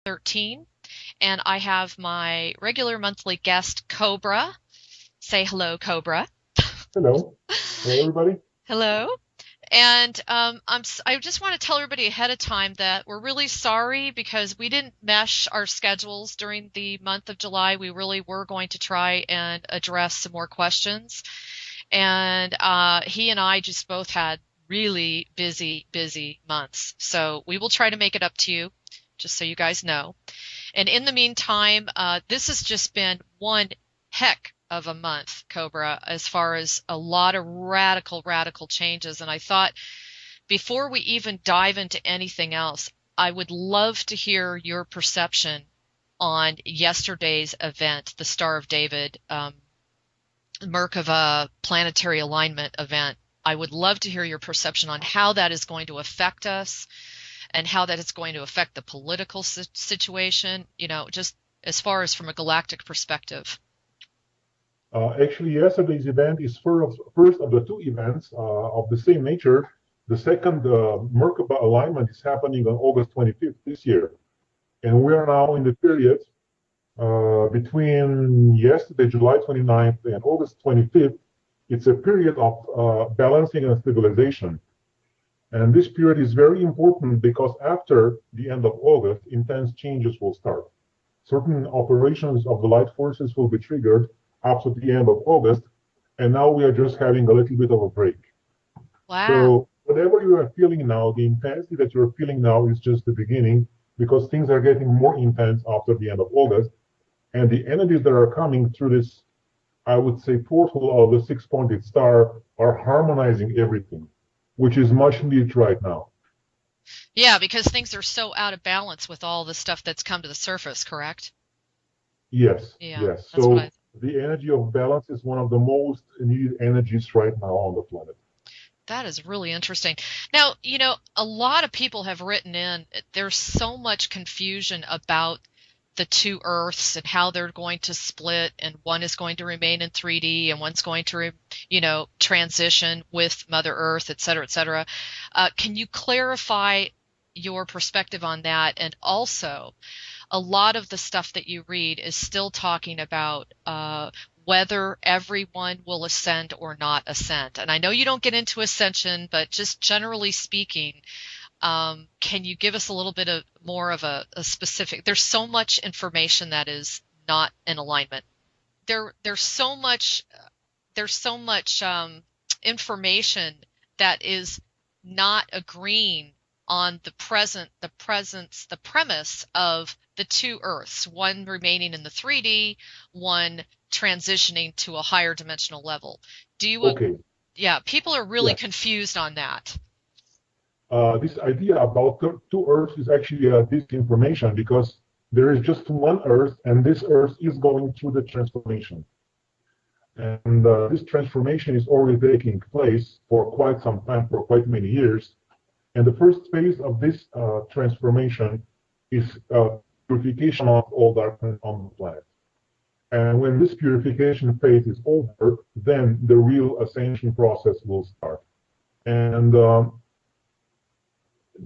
13. And I have my regular monthly guest, Cobra. Say hello, Cobra. Hello. Hello, everybody. Hello. And I just want to tell everybody ahead of time that we're really sorry because we didn't mesh our schedules during the month of July. We really were going to try and address some more questions. And he and I just both had really busy months. So we will try to make it up to you, just so you guys know. And in the meantime, this has just been one heck of a month, Cobra, as far as a lot of radical changes. And I thought before we even dive into anything else, I would love to hear your perception on yesterday's event, the Star of David, Merkava planetary alignment event. I would love to hear your perception on how that is going to affect us and how that is going to affect the political situation, just as far as from a galactic perspective. Actually, yesterday's event is first of the two events of the same nature. The second Merkaba alignment is happening on August 25th this year. And we are now in the period between yesterday, July 29th, and August 25th. It's a period of balancing and stabilization. And this period is very important because after the end of August, intense changes will start. Certain operations of the light forces will be triggered after the end of August, and now we are just having a little bit of a break. Wow. So whatever you are feeling now, the intensity that you're feeling now is just the beginning because things are getting more intense after the end of August. And the energies that are coming through this, I would say, portal of the six-pointed star are harmonizing everything, which is much needed right now. Yeah, because things are so out of balance with all the stuff that's come to the surface, correct? Yes, Yeah, yes. that's what I. So the energy of balance is one of the most needed energies right now on the planet. That is really interesting. Now, a lot of people have written in, there's so much confusion about the two Earths and how they're going to split, and one is going to remain in 3D and one's going to, transition with Mother Earth, et cetera, et cetera. Can you clarify your perspective on that? And also, a lot of the stuff that you read is still talking about whether everyone will ascend or not ascend. And I know you don't get into ascension, but just generally speaking, can you give us a little bit of more of a specific? There's so much information that is not in alignment. There's so much information that is not agreeing on the premise of the two Earths, one remaining in the 3D, one transitioning to a higher dimensional level. Okay. Yeah, people are really Yes. confused on that. This idea about two Earths is actually disinformation because there is just one Earth, and this Earth is going through the transformation. And this transformation is already taking place for quite some time, for quite many years. And the first phase of this transformation is purification of all darkness on the planet. And when this purification phase is over, then the real ascension process will start. And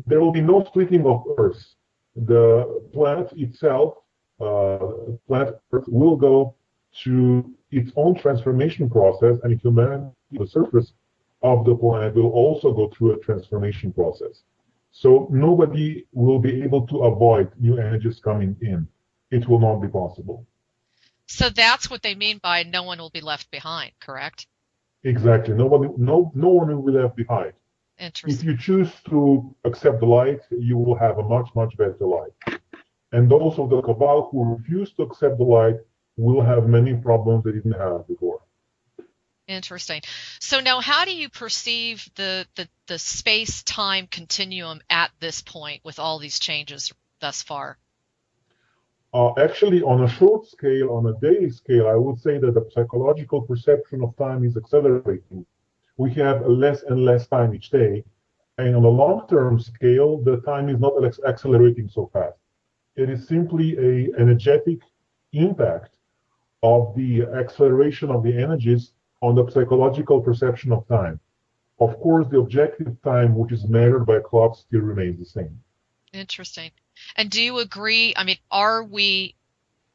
there will be no splitting of Earth. The planet itself, planet Earth, will go to its own transformation process, and humanity, the surface of the planet, will also go through a transformation process. So nobody will be able to avoid new energies coming in. It will not be possible. So that's what they mean by no one will be left behind, correct? Exactly. No one will be left behind. If Interesting. you choose to accept the light, you will have a much better life. And those of the Cabal who refuse to accept the light will have many problems they didn't have before. Interesting. So now how do you perceive the space-time continuum at this point with all these changes thus far? Actually, on a short scale, on a daily scale, I would say that the psychological perception of time is accelerating. We have less and less time each day. And on a long-term scale, the time is not accelerating so fast. It is simply an energetic impact of the acceleration of the energies on the psychological perception of time. Of course, the objective time, which is measured by clocks, still remains the same. Interesting. And do you agree? I mean, are we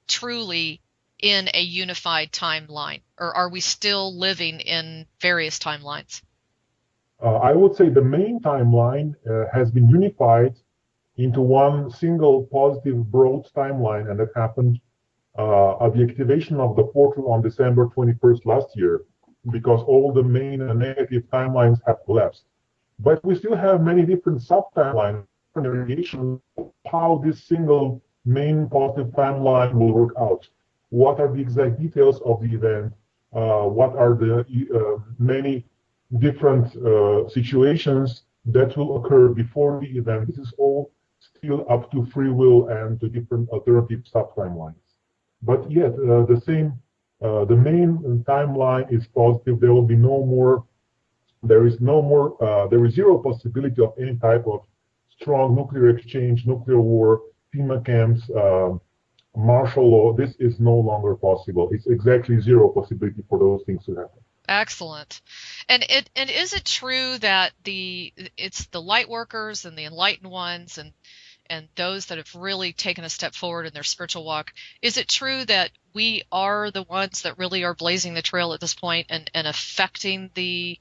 truly in a unified timeline, or are we still living in various timelines? I would say the main timeline has been unified into one single positive broad timeline, and that happened at the activation of the portal on December 21st last year, because all the main negative timelines have collapsed. But we still have many different sub-timelines, different variations of how this single main positive timeline will work out. What are the exact details of the event? What are the many different situations that will occur before the event? This is all still up to free will and to different alternative sub-timelines. But yet, the main timeline is positive. There will be no more there is no more, there is zero possibility of any type of strong nuclear exchange, nuclear war, FEMA camps, martial law. This is no longer possible. It's exactly zero possibility for those things to happen. Excellent. And is it true that it's the light workers and the enlightened ones and those that have really taken a step forward in their spiritual walk, is it true that we are the ones that really are blazing the trail at this point and affecting the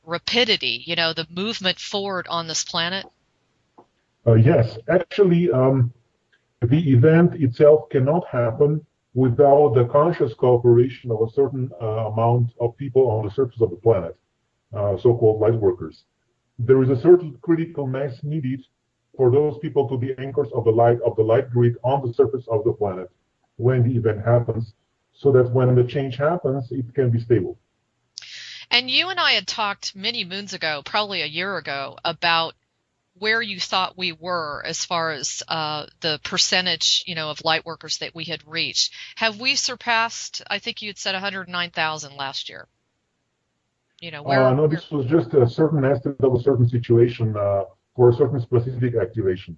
rapidity, the movement forward on this planet? Yes, actually, the event itself cannot happen without the conscious cooperation of a certain amount of people on the surface of the planet, so-called light workers. There is a certain critical mass needed for those people to be anchors of the light grid on the surface of the planet when the event happens, so that when the change happens, it can be stable. And you and I had talked many moons ago, probably a year ago, about where you thought we were as far as the percentage, of light workers that we had reached. Have we surpassed? I think you had said 109,000 last year. No, this was just a certain estimate of a certain situation for a certain specific activation.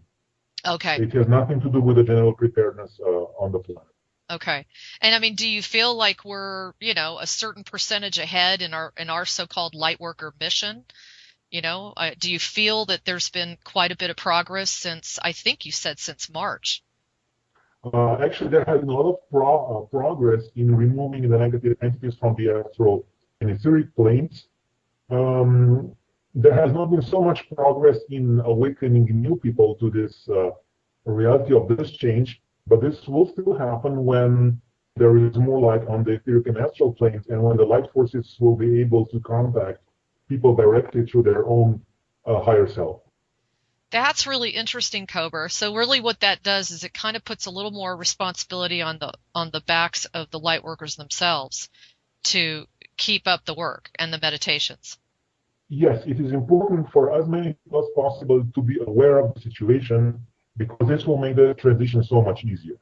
Okay. It has nothing to do with the general preparedness on the planet. Okay. And I mean, do you feel like we're, a certain percentage ahead in our so-called light worker mission? Do you feel that there's been quite a bit of progress since, I think you said since March? Actually, there has been a lot of progress in removing the negative entities from the astral and etheric planes. There has not been so much progress in awakening new people to this reality of this change, but this will still happen when there is more light on the etheric and astral planes, and when the light forces will be able to contact people directly through their own higher self. That's really interesting, Cobra. So really what that does is it kind of puts a little more responsibility on the backs of the light workers themselves to keep up the work and the meditations. Yes, it is important for as many people as possible to be aware of the situation, because this will make the transition so much easier.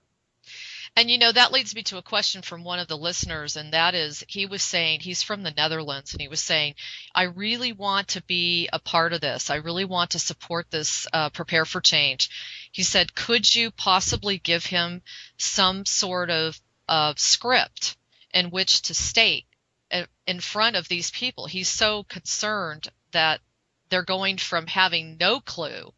And that leads me to a question from one of the listeners, and that is, he was saying, he's from the Netherlands, and he was saying, I really want to be a part of this. I really want to support this, Prepare for Change. He said, could you possibly give him some sort of script in which to state in front of these people? He's so concerned that they're going from having no clue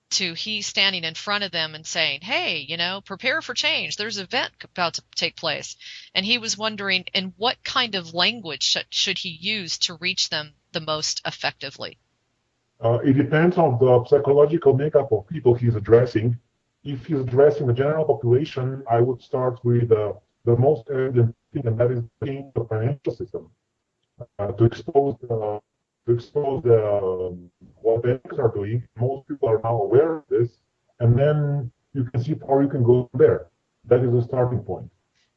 to he standing in front of them and saying, hey, prepare for change. There's an event about to take place. And he was wondering, in what kind of language should he use to reach them the most effectively? It depends on the psychological makeup of people he's addressing. If he's addressing the general population, I would start with the most evident thing, and that is the financial system, to expose what banks are doing. Most people are now aware of this, and then you can see how you can go there. That is the starting point.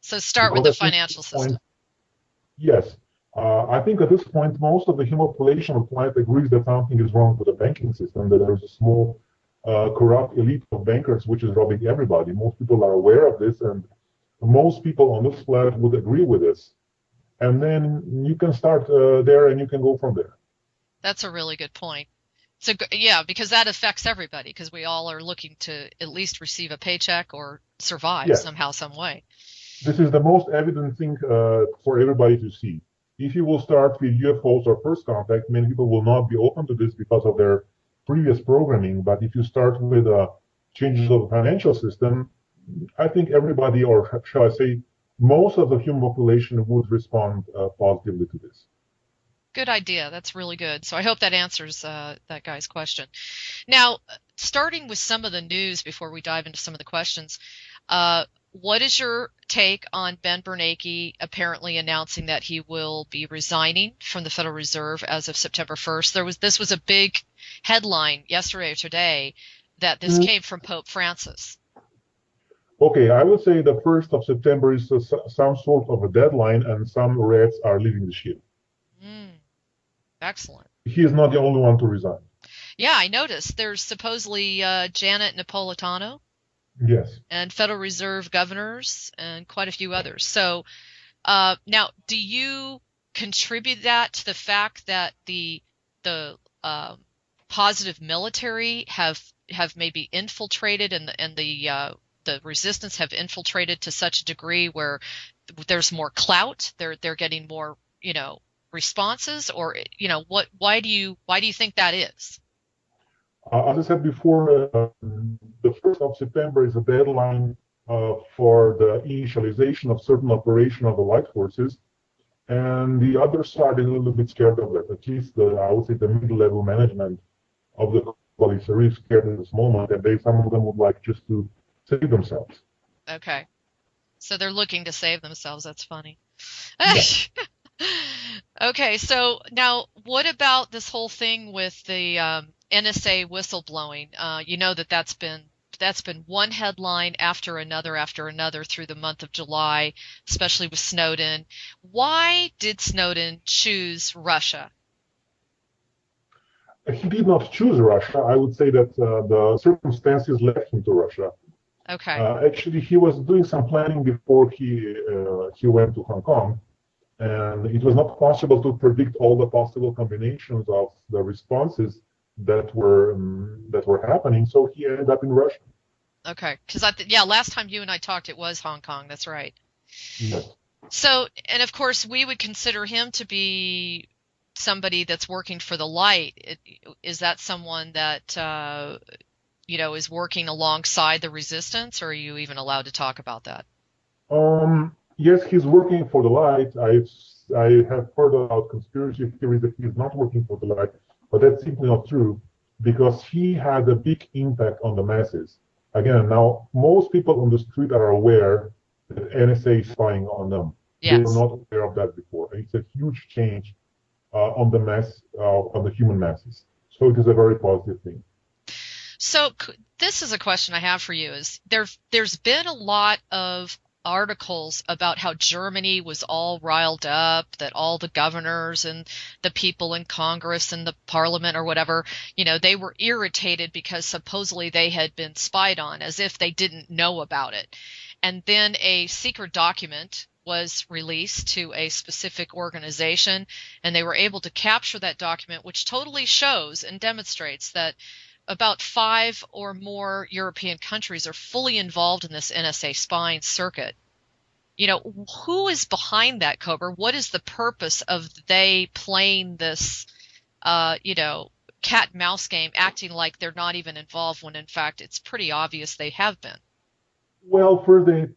So start with the financial system. Yes. I think at this point, most of the human population of the planet agrees that something is wrong with the banking system, that there's a small corrupt elite of bankers which is robbing everybody. Most people are aware of this, and most people on this planet would agree with this. And then you can start there, and you can go from there. That's a really good point. So yeah, because that affects everybody, because we all are looking to at least receive a paycheck or survive somehow, some way. This is the most evident thing for everybody to see. If you will start with UFOs or first contact, many people will not be open to this because of their previous programming. But if you start with changes of the financial system, I think everybody, or shall I say, most of the human population would respond positively to this. Good idea. That's really good. So I hope that answers that guy's question. Now, starting with some of the news before we dive into some of the questions, what is your take on Ben Bernanke apparently announcing that he will be resigning from the Federal Reserve as of September 1st? This was a big headline yesterday or today that this came from Pope Francis. Okay, I would say the 1st of September is some sort of a deadline, and some reds are leaving the ship. Excellent. He is not the only one to resign. Yeah, I noticed. There's supposedly Janet Napolitano. Yes. And Federal Reserve governors and quite a few others. So now, do you contribute that to the fact that the positive military have maybe infiltrated and the resistance have infiltrated to such a degree where there's more clout, they're getting more responses, or why do you think that is? As I said before, the 1st of September is a deadline for the initialization of certain operation of the light forces, and the other side is a little bit scared of that. At least I would say the mid-level management of the police are really scared at this moment, and some of them would like just to save themselves. Okay, so they're looking to save themselves. That's funny. Yeah. Okay, so now what about this whole thing with the NSA whistleblowing? You know that's been one headline after another through the month of July, especially with Snowden. Why did Snowden choose Russia? He did not choose Russia. I would say that the circumstances led him to Russia. Okay. Actually, he was doing some planning before he went to Hong Kong. And it was not possible to predict all the possible combinations of the responses that were happening. So he ended up in Russia. Okay, because last time you and I talked, it was Hong Kong. That's right. Yes. So, and of course, we would consider him to be somebody that's working for the light. Is that someone that is working alongside the resistance, or are you even allowed to talk about that? Yes, he's working for the light. I have heard about conspiracy theories that he's not working for the light, but that's simply not true, because he had a big impact on the masses. Again, now most people on the street are aware that NSA is spying on them. Yes. They were not aware of that before. It's a huge change on the human masses. So it is a very positive thing. So this is a question I have for you: is there's been a lot of articles about how Germany was all riled up, that all the governors and the people in Congress and the parliament or whatever, they were irritated because supposedly they had been spied on, as if they didn't know about it. And then a secret document was released to a specific organization, and they were able to capture that document, which totally shows and demonstrates that about 5 or more European countries are fully involved in this NSA spying circuit. Who is behind that, Cobra? What is the purpose of they playing this, cat and mouse game, acting like they're not even involved when in fact it's pretty obvious they have been? Well, first they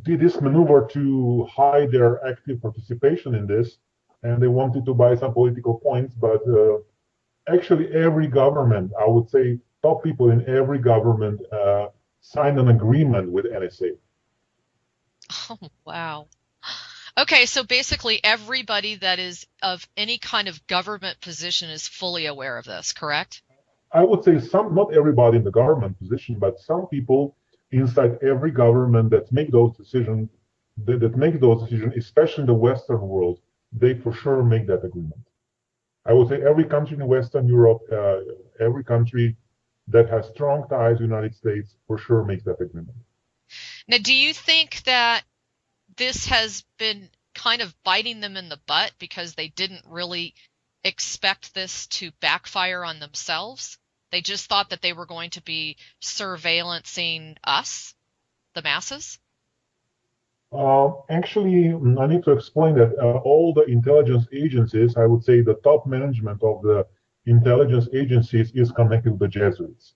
did this maneuver to hide their active participation in this, and they wanted to buy some political points, but actually every government, I would say top people in every government signed an agreement with NSA. Oh, wow. Okay, so basically everybody that is of any kind of government position is fully aware of this, correct? I would say not everybody in the government position, but some people inside every government that make those decisions, especially in the Western world, they for sure make that agreement. I would say every country in Western Europe, every country that has strong ties to the United States for sure makes that agreement. Now, do you think that this has been kind of biting them in the butt because they didn't really expect this to backfire on themselves? They just thought that they were going to be surveillancing us, the masses? Actually, I need to explain that all the intelligence agencies, I would say the top management of the intelligence agencies is connected to the Jesuits.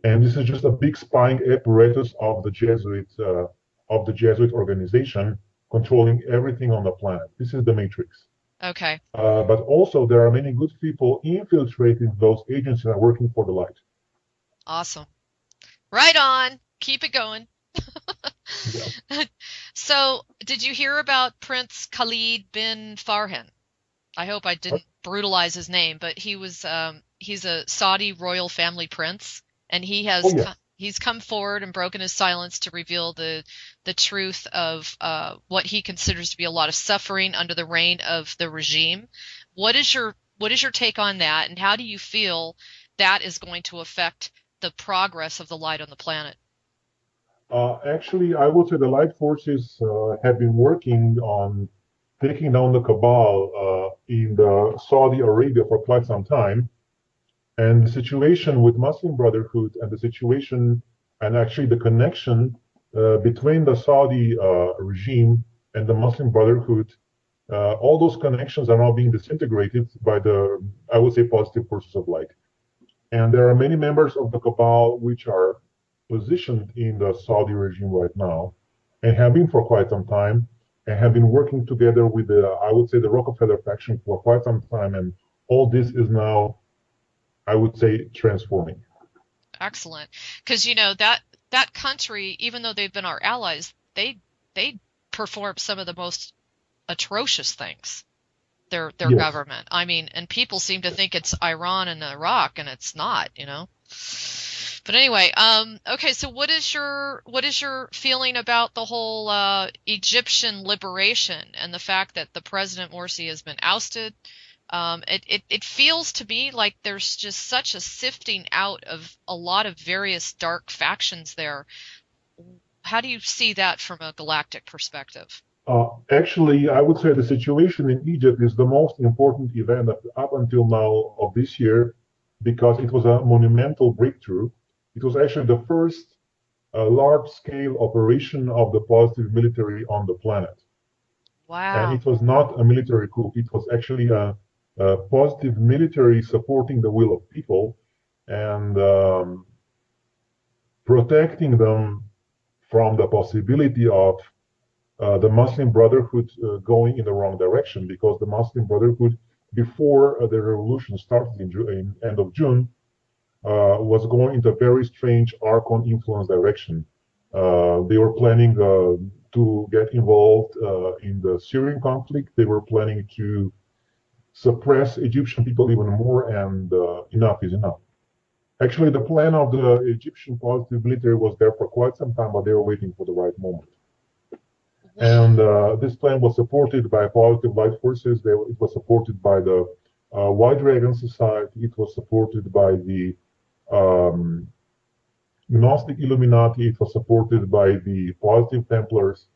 And this is just a big spying apparatus of the Jesuit organization controlling everything on the planet. This is the matrix. Okay. But also there are many good people infiltrating those agencies and working for the light. Awesome. Right on. Keep it going. Yeah. So, did you hear about Prince Khalid bin Farhan? I hope I didn't brutalize his name, but he's a Saudi royal family prince, and Oh yes. he's come forward and broken his silence to reveal the truth of what he considers to be a lot of suffering under the reign of the regime. What is your take on that, and how do you feel that is going to affect the progress of the light on the planet? Actually, I would say the light forces have been working on taking down the cabal in the Saudi Arabia for quite some time. And the situation with Muslim Brotherhood and the situation and actually the connection between the Saudi regime and the Muslim Brotherhood, all those connections are now being disintegrated by the, I would say, positive forces of light. And there are many members of the cabal which are positioned in the Saudi regime right now and have been for quite some time and have been working together with the, I would say, the Rockefeller faction for quite some time. And all this is now, I would say, transforming. Excellent. Because that country, even though they've been our allies, they perform some of the most atrocious things. Their Yes. government. I mean, and people seem to think it's Iran and Iraq, and it's not. But anyway, okay. So what is your feeling about the whole Egyptian liberation and the fact that the President Morsi has been ousted? It feels to me like there's just such a sifting out of a lot of various dark factions there. How do you see that from a galactic perspective? Actually, I would say the situation in Egypt is the most important event up until now of this year because it was a monumental breakthrough. It was actually the first large-scale operation of the positive military on the planet. And Wow. it was not a military coup. It was actually a positive military supporting the will of people and protecting them from the possibility of the Muslim Brotherhood going in the wrong direction because the Muslim Brotherhood, before the revolution started in end of June, was going into a very strange Archon influence direction. They were planning to get involved in the Syrian conflict. They were planning to suppress Egyptian people even more, and enough is enough. Actually, the plan of the Egyptian positive military was there for quite some time, but they were waiting for the right moment. And this plan was supported by positive light forces. It was supported by the White Dragon Society. It was supported by the um, Gnostic Illuminati. It was supported by the Positive Templars.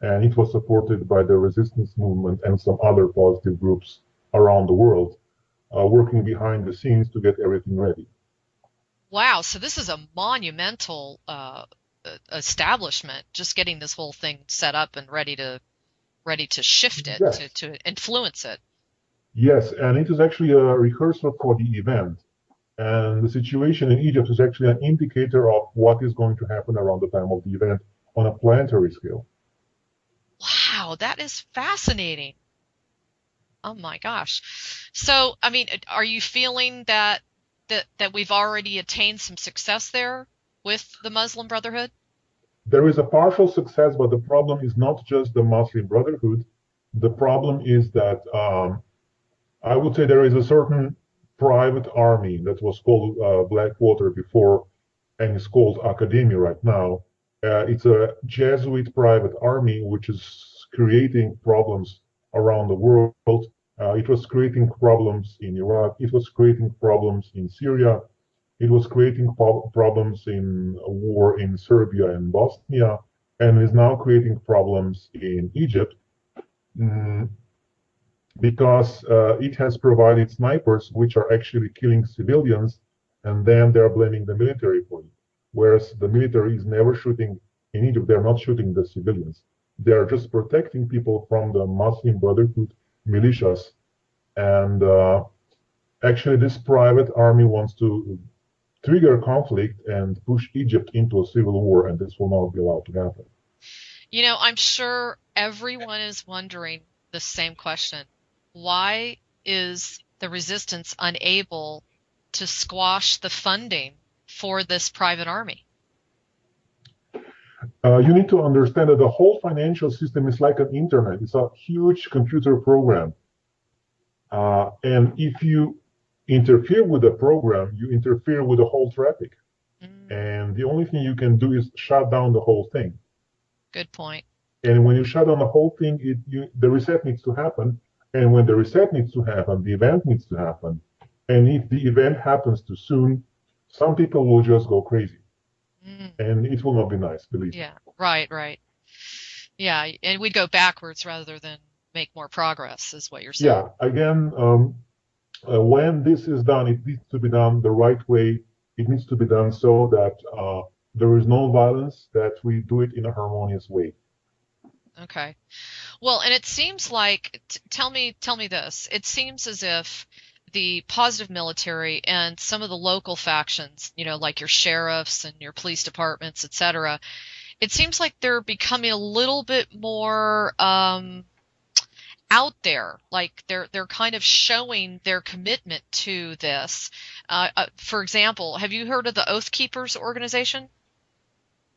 And it was supported by the resistance movement and some other positive groups around the world, working behind the scenes to get everything ready. Wow, so this is a monumental establishment, just getting this whole thing set up and ready to shift it, Yes, to influence it. yes, and it is actually a rehearsal for the event. And the situation in Egypt is actually an indicator of what is going to happen around the time of the event on a planetary scale. Wow, that is fascinating. Oh my gosh. So, I mean, are you feeling that we've already attained some success there with the Muslim Brotherhood? There is a partial success, but the problem is not just the Muslim Brotherhood. The problem is that I would say there is a certain private army that was called Blackwater before and is called Academia right now. It's a Jesuit private army which is creating problems around the world. It was creating problems in Iraq. It was creating problems in Syria. It was creating problems in a war in Serbia and Bosnia, and is now creating problems in Egypt. Mm, because it has provided snipers which are actually killing civilians, and then they're blaming the military for it. Whereas the military is never shooting in Egypt, they're not shooting the civilians. They're just protecting people from the Muslim Brotherhood militias. And Actually, this private army wants to trigger conflict and push Egypt into a civil war, and this will not be allowed to happen. I'm sure everyone is wondering the same question. Why is the resistance unable to squash the funding for this private army? You need to understand that the whole financial system is like an internet. It's a huge computer program. And if you interfere with the program, you interfere with the whole traffic. Mm, And the only thing you can do is shut down the whole thing. good point. And when you shut down the whole thing, the reset needs to happen. And when the reset needs to happen, the event needs to happen. And if the event happens too soon, some people will just go crazy. Mm, And it will not be nice, believe me. yeah, right, right. Yeah, and we'd go backwards rather than make more progress, is what you're saying. Yeah, again, when this is done, it needs to be done the right way. It needs to be done so that there is no violence, that we do it in a harmonious way. Okay. Well, and it seems like, tell me this. It seems as if the positive military and some of the local factions, like your sheriffs and your police departments, et cetera, it seems like they're becoming a little bit more out there. Like they're kind of showing their commitment to this. For example, have you heard of the Oath Keepers organization?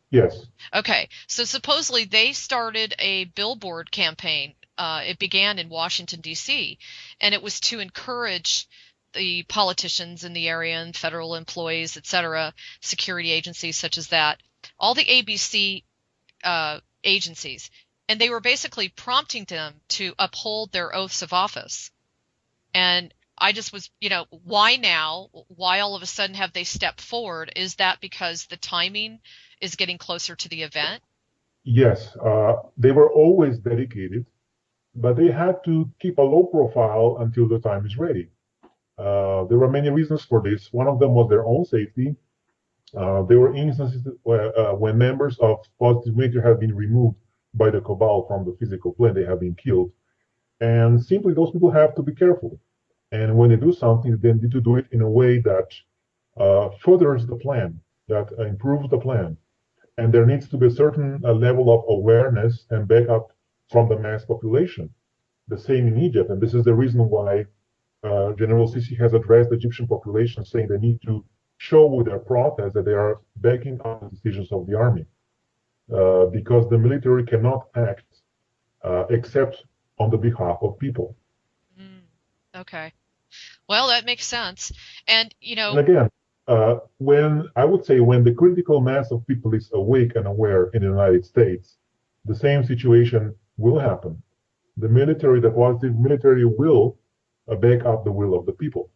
Yes. Okay, so supposedly they started a billboard campaign. It began in Washington, D.C., and it was to encourage the politicians in the area and federal employees, et cetera, security agencies such as that, all the ABC agencies, and they were basically prompting them to uphold their oaths of office. And I just was, why now? Why all of a sudden have they stepped forward? Is that because the timing is getting closer to the event? Yes. They were always dedicated, but they had to keep a low profile until the time is ready. There were many reasons for this. One of them was their own safety. There were instances when members of positive military have been removed by the cabal from the physical plane, they have been killed. And simply, those people have to be careful. And when they do something, they need to do it in a way that furthers the plan, that improves the plan. And there needs to be a certain level of awareness and backup from the mass population. The same in Egypt. And this is the reason why General Sisi has addressed the Egyptian population, saying they need to show with their protest that they are backing up the decisions of the army, because the military cannot act except on the behalf of people. Mm, okay. Well, that makes sense. And, And again, when I would say when the critical mass of people is awake and aware in the United States, the same situation will happen. The military, the positive military, will back up the will of the people,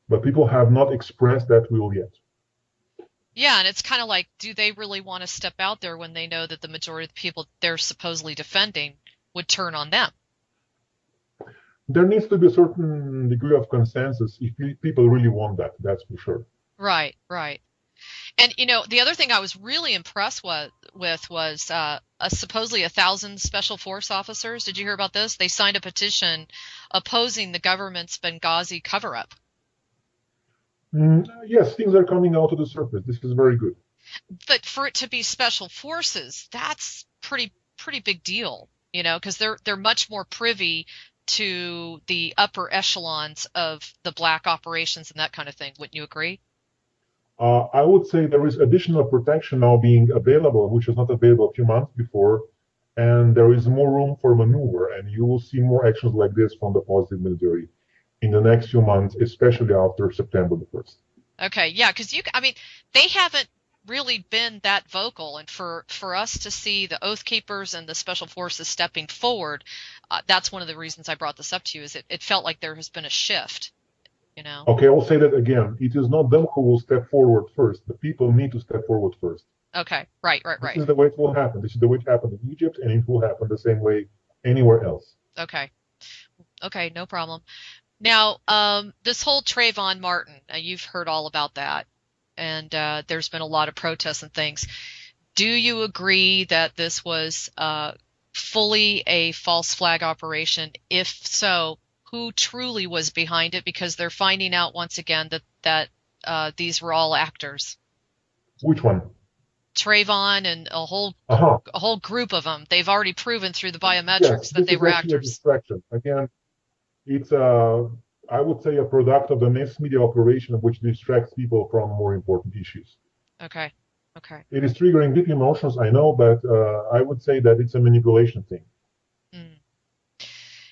but people have not expressed that will yet. yeah, and it's kind of like, do they really want to step out there when they know that the majority of the people they're supposedly defending would turn on them? There needs to be a certain degree of consensus if people really want that, that's for sure. Right, right. And the other thing I was really impressed with was supposedly 1,000 special force officers. Did you hear about this? They signed a petition opposing the government's Benghazi cover-up. Yes, things are coming out to the surface. This is very good. But for it to be special forces, that's pretty big deal, because they're much more privy to the upper echelons of the black operations and that kind of thing. Wouldn't you agree? I would say there is additional protection now being available, which was not available a few months before, and there is more room for maneuver, and you will see more actions like this from the positive military in the next few months, especially after September the 1st. Okay, yeah, because I mean, they haven't really been that vocal, and for us to see the Oath Keepers and the Special Forces stepping forward, that's one of the reasons I brought this up to you. Is it felt like there has been a shift, you know? Okay, I will say that again. It is not them who will step forward first. The people need to step forward first. Okay, right, right, This right. is the way it will happen. This is the way it happened in Egypt, and it will happen the same way anywhere else. Okay, okay, no problem. Now, this whole Trayvon Martin, you've heard all about that, and there's been a lot of protests and things. Do you agree that this was fully a false flag operation? If so, who truly was behind it, because they're finding out once again that these were all actors. Which one? Trayvon and Uh-huh. a whole group of them. They've already proven through the Yes, biometrics that this they is were actually a actors. distraction. Again, it's I would say a product of the mass media operation which distracts people from more important issues. Okay. Okay. It is triggering deep emotions, I know, but I would say that it's a manipulation thing. Mm.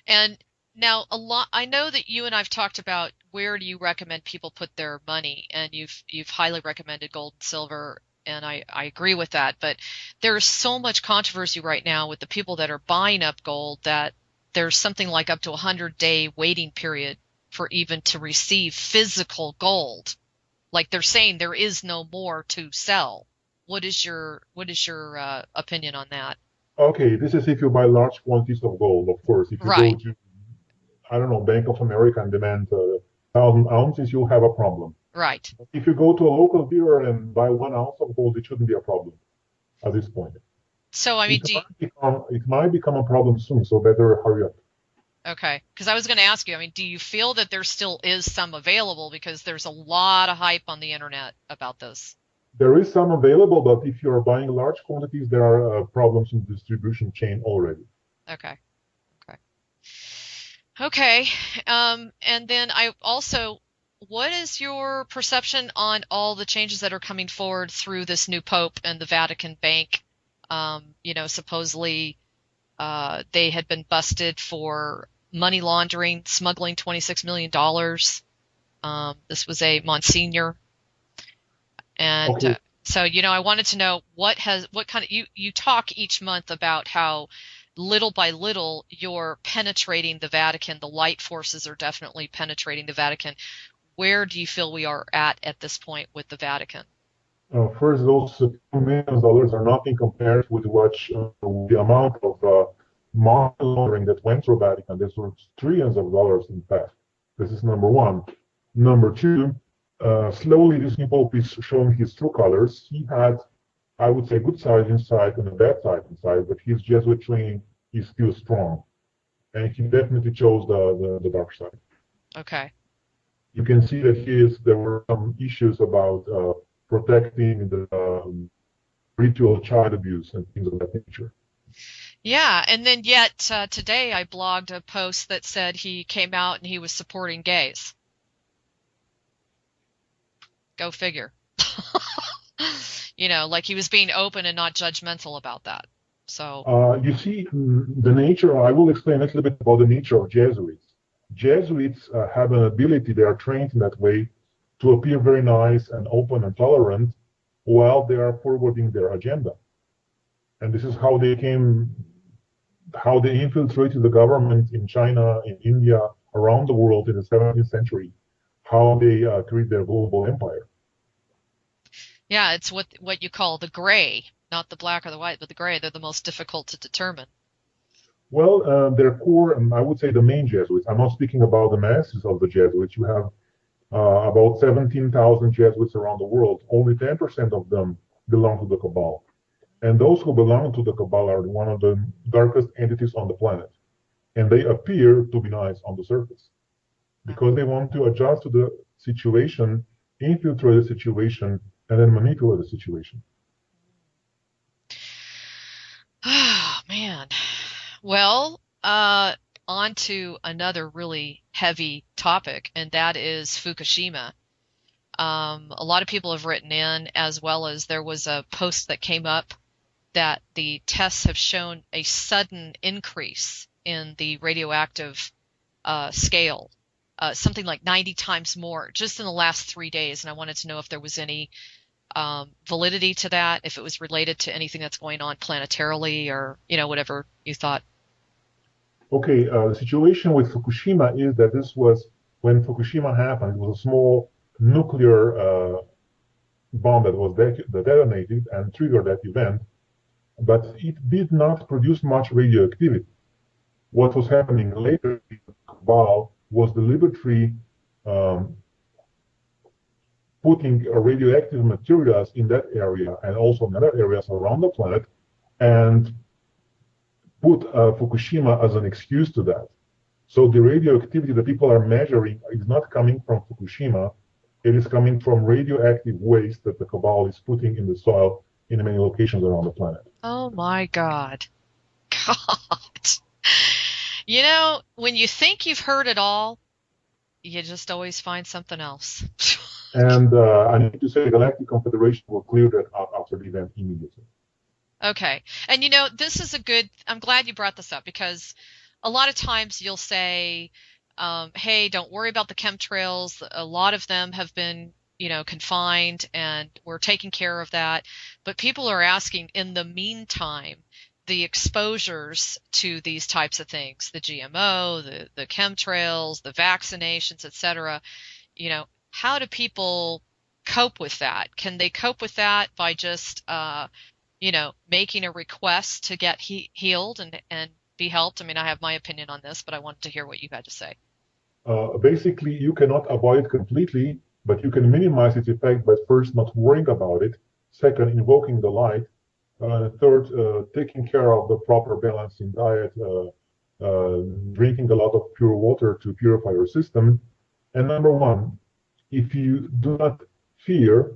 And now I know that you and I've talked about where do you recommend people put their money, and you've highly recommended gold and silver, and I agree with that. But there's so much controversy right now with the people that are buying up gold that there's something like up to 100-day waiting period for even to receive physical gold. Like they're saying there is no more to sell. What is your opinion on that? Okay, this is if you buy large quantities of gold, of course. If you go Right, to, I don't know, Bank of America and demand 1,000 ounces, you'll have a problem. right. If you go to a local dealer and buy 1 ounce of gold, it shouldn't be a problem at this point. So I mean, It might become a problem soon, so better hurry up. okay, because I was going to ask you, I mean, do you feel that there still is some available? Because there's a lot of hype on the internet about this. There is some available, but if you're buying large quantities, there are problems in the distribution chain already. Okay, okay. Okay, and then I also, what is your perception on all the changes that are coming forward through this new Pope and the Vatican Bank? Supposedly they had been busted for money laundering, smuggling $26 million. This was a Monsignor. And Okay, so, I wanted to know what kind of, you talk each month about how little by little you're penetrating the Vatican. The light forces are definitely penetrating the Vatican. Where do you feel we are at this point with the Vatican? first, those $2 million are nothing compared with the amount of money laundering that went through Vatican. This was trillions of dollars in fact. This is number one. Number two, slowly this new pope is showing his true colors. He had, I would say, good side inside and a bad side inside, but his Jesuit training is still strong, and he definitely chose the dark side. Okay. You can see that there were some issues about protecting the ritual child abuse and things of that nature. Yeah, and then yet today I blogged a post that said he came out and he was supporting gays. Go figure. Like he was being open and not judgmental about that. So, You see, the nature, I will explain a little bit about the nature of Jesuits. Jesuits have an ability, they are trained in that way, to appear very nice and open and tolerant while they are forwarding their agenda. And this is how they infiltrated the government in China, in India, around the world in the 17th century, how they create their global empire. yeah, it's what you call the gray, not the black or the white, but the gray. They're the most difficult to determine. Well, their core, and I would say the main Jesuits, I'm not speaking about the masses of the Jesuits. You have about 17,000 Jesuits around the world. Only 10% of them belong to the Cabal. And those who belong to the Cabal are one of the darkest entities on the planet. And they appear to be nice on the surface because they want to adjust to the situation, infiltrate the situation, and then manipulate the situation. Oh, man. Well, on to another really heavy topic, and that is Fukushima. A lot of people have written in, as well as there was a post that came up that the tests have shown a sudden increase in the radioactive scale, something like 90 times more just in the last 3 days. And I wanted to know if there was any validity to that, if it was related to anything that's going on planetarily or, whatever you thought. Okay, the situation with Fukushima is that this was when Fukushima happened, it was a small nuclear bomb that was that detonated and triggered that event, but it did not produce much radioactivity. What was happening later in Cabal was deliberately um, putting radioactive materials in that area and also in other areas around the planet and put Fukushima as an excuse to that. So the radioactivity that people are measuring is not coming from Fukushima. It is coming from radioactive waste that the cabal is putting in the soil in many locations around the planet. Oh my God. God. You know, when you think you've heard it all, you just always find something else. And I need to say the Galactic Confederation will clear that up after the event immediately. Okay. And you know, this is a good, I'm glad you brought this up because a lot of times you'll say, hey, don't worry about the chemtrails. A lot of them have been, you know, confined and we're taking care of that. But people are asking in the meantime, the exposures to these types of things, the GMO, the chemtrails, the vaccinations, et cetera, you know, how do people cope with that? Can they cope with that by just, you know, making a request to get healed and be helped? I mean, I have my opinion on this, but I wanted to hear what you had to say. Basically, you cannot avoid it completely, but you can minimize its effect by first not worrying about it, second, invoking the light, third, taking care of the proper balance in diet, drinking a lot of pure water to purify your system. And number one, if you do not fear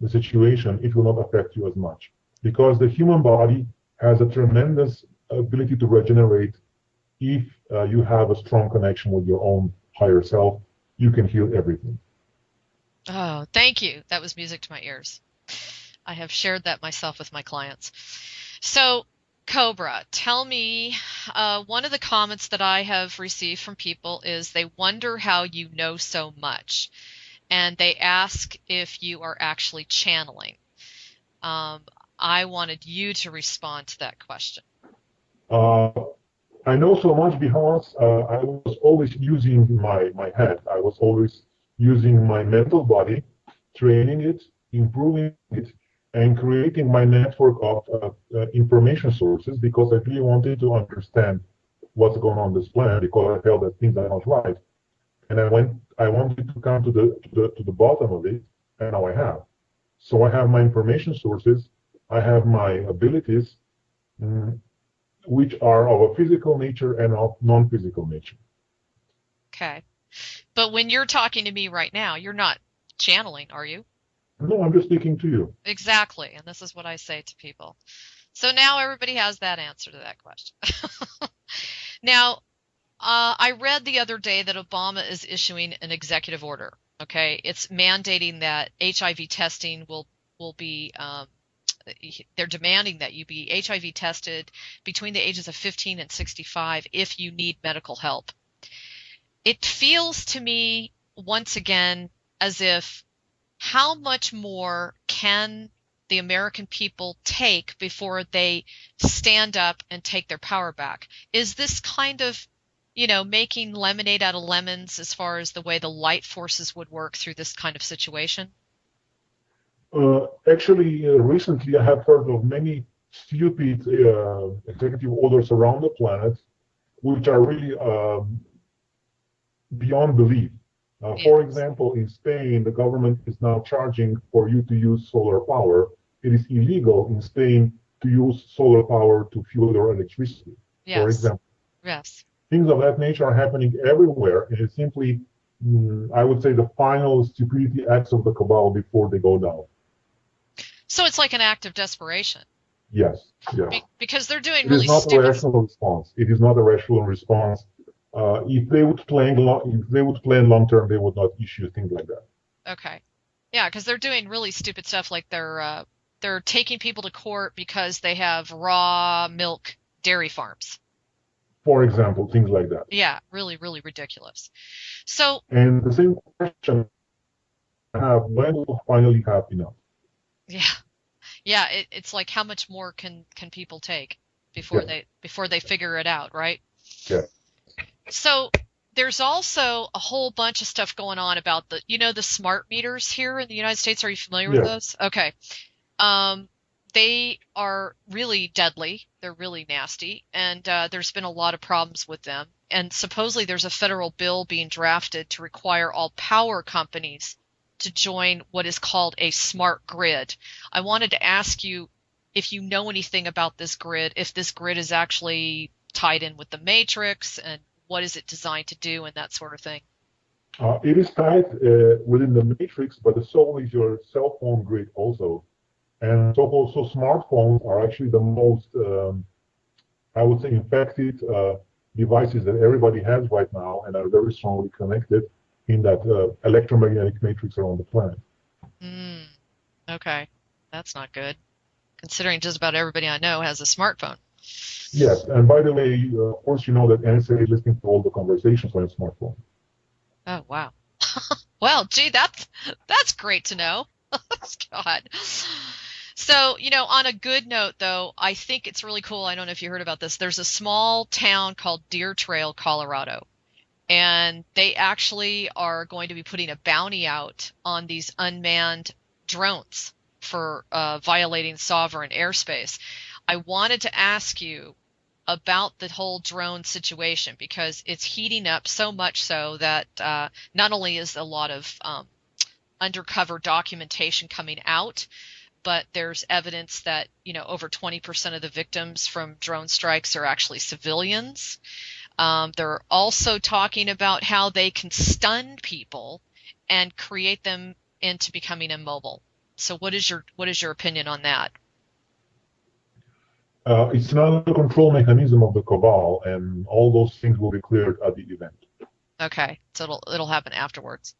the situation, it will not affect you as much because the human body has a tremendous ability to regenerate. If you have a strong connection with your own higher self, you can heal everything. Oh, thank you. That was music to my ears. I have shared that myself with my clients. So, Cobra, tell me, one of the comments that I have received from people is they wonder how you know so much, and they ask if you are actually channeling. I wanted you to respond to that question. Uh, I know so much because I was always using my head. I was always using my mental body, training it, improving it, and creating my network of information sources because I really wanted to understand what's going on this planet because I felt that things are not right. And I wanted to come to the bottom of it, and now I have. So I have my information sources, I have my abilities, mm, which are of a physical nature and of non-physical nature. Okay. But when you're talking to me right now, you're not channeling, are you? No, I'm just speaking to you. Exactly. And this is what I say to people. So now everybody has that answer to that question. Now, I read the other day that Obama is issuing an executive order. Okay, it's mandating that HIV testing will be. They're demanding that you be HIV tested between the ages of 15 and 65 if you need medical help. It feels to me once again as if how much more can the American people take before they stand up and take their power back? Is this kind of, you know, making lemonade out of lemons as far as the way the light forces would work through this kind of situation? Actually, recently I have heard of many stupid executive orders around the planet, which are really beyond belief. For Yes. example, in Spain, the government is now charging for you to use solar power. It is illegal in Spain to use solar power to fuel your electricity, for Yes. example. Yes. Things of that nature are happening everywhere, and it's simply, I would say, the final stupidity acts of the cabal before they go down. So it's like an act of desperation Yes, yes. because they're doing It is really not a stupid. rational response. It is not a rational response. If they would plan long term, they would not issue things like that. Okay. Yeah, because they're doing really stupid stuff like they're taking people to court because they have raw milk dairy farms. For example, things like that. Yeah, really, really ridiculous. So, And the same question I have: when will finally have enough? yeah, yeah, it's like how much more can people take Yes, before they figure it out, right? yes, So there's also a whole bunch of stuff going on about the smart meters here in the United States. Are you familiar with yes. those? Okay. Um, they are really deadly. They're really nasty, and there's been a lot of problems with them. And supposedly there's a federal bill being drafted to require all power companies to join what is called a smart grid. I wanted to ask you if you know anything about this grid, if this grid is actually tied in with the matrix, and what is it designed to do and that sort of thing? It is tied within the matrix, but the soul is your cell phone grid also. And so also smartphones are actually the most, I would say, infected devices that everybody has right now and are very strongly connected in that electromagnetic matrix around the planet. Mm, okay, that's not good, considering just about everybody I know has a smartphone. Yes, and by the way, of course, you know that NSA is listening to all the conversations on your smartphone. Oh, wow. Well, gee, that's great to know. God. So, on a good note, though, I think it's really cool. I don't know if you heard about this. There's a small town called Deer Trail, Colorado, and they actually are going to be putting a bounty out on these unmanned drones for violating sovereign airspace. I wanted to ask you about the whole drone situation because it's heating up so much so that not only is a lot of undercover documentation coming out, but there's evidence that over 20% of the victims from drone strikes are actually civilians. They're also talking about how they can stun people and create them into becoming immobile. So what is your opinion on that? It's not a control mechanism of the cabal, and all those things will be cleared at the event. Okay, so it'll happen afterwards.